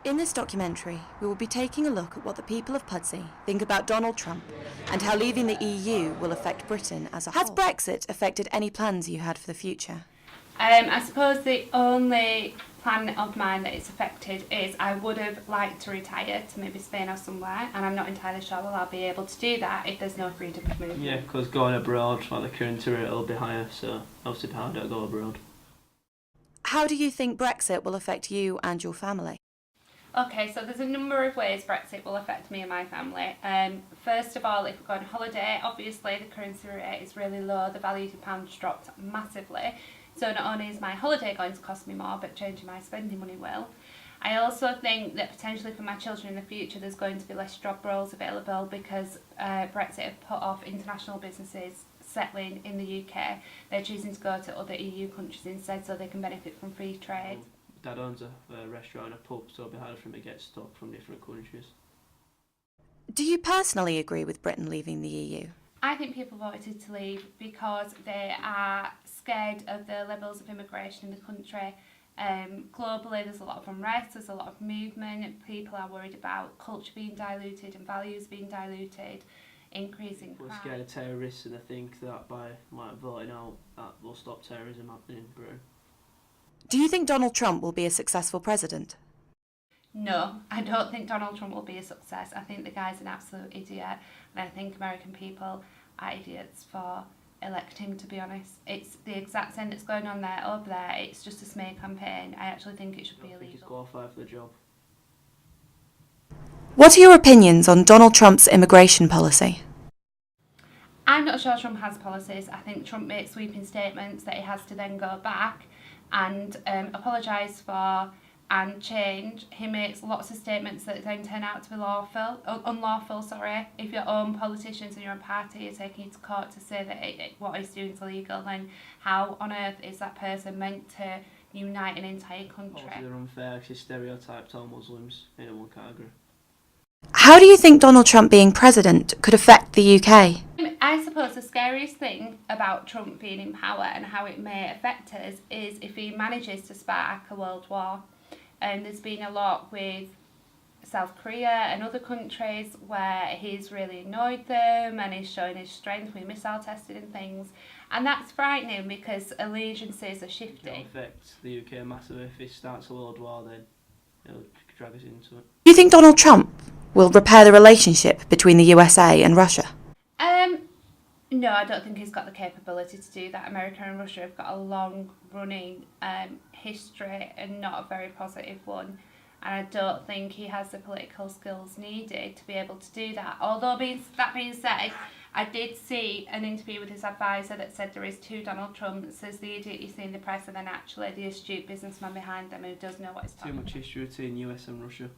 In this documentary, we will be taking a look at what the people of Pudsey think about Donald Trump and how leaving the EU will affect Britain as a whole. Has Brexit affected any plans you had for the future? I suppose the only plan of mine that it's affected is I would have liked to retire to maybe Spain or somewhere, and I'm not entirely sure that I'll be able to do that if there's no freedom of movement. Yeah, because going abroad, like the currency rate will be higher, so obviously it'll be harder to go abroad. How do you think Brexit will affect you and your family? Okay, so there's a number of ways Brexit will affect me and my family. First of all, if we go on holiday, obviously the currency rate is really low, the value of the pound's dropped massively. So not only is my holiday going to cost me more, but changing my spending money will. I also think that potentially for my children in the future there's going to be less job roles available because Brexit have put off international businesses settling in the UK. They're choosing to go to other EU countries instead so they can benefit from free trade. Dad owns a restaurant and a pub, so it'll be harder for him to get stock from different countries. Do you personally agree with Britain leaving the EU? I think people voted to leave because they are scared of the levels of immigration in the country. Globally, there's a lot of unrest, there's a lot of movement, people are worried about culture being diluted and values being diluted, increasing crime. We're scared of terrorists, and I think that by voting out, that will stop terrorism happening in Britain. Do you think Donald Trump will be a successful president? No, I don't think Donald Trump will be a success. I think the guy's an absolute idiot, and I think American people are idiots for electing him, to be honest. It's the exact same that's going on there over there. It's just a smear campaign. I actually think it should be illegal. He's qualified for the job. What are your opinions on Donald Trump's immigration policy? I'm not sure Trump has policies. I think Trump makes sweeping statements that he has to then go back and apologise for and change. He makes lots of statements that then turn out to be unlawful. If your own politicians and your own party are taking you to court to say that what he's doing is illegal, then how on earth is that person meant to unite an entire country? Obviously they're unfair because he stereotyped all Muslims in one category. How do you think Donald Trump being president could affect the UK? I suppose the scariest thing about Trump being in power and how it may affect us is if he manages to spark a world war. There's been a lot with South Korea and other countries where he's really annoyed them and he's showing his strength with missile testing and things, and that's frightening because allegiances are shifting. It'll affect the UK massively. If he starts a world war, then it'll drag us into it. Do you think Donald Trump will repair the relationship between the USA and Russia? No, I don't think he's got the capability to do that. America and Russia have got a long-running history and not a very positive one. And I don't think he has the political skills needed to be able to do that. Although, that being said, I did see an interview with his advisor that said there is two Donald Trumps. There's the idiot you see in the press and then actually the astute businessman behind them who does know what he's talking about. Too much history between US and Russia.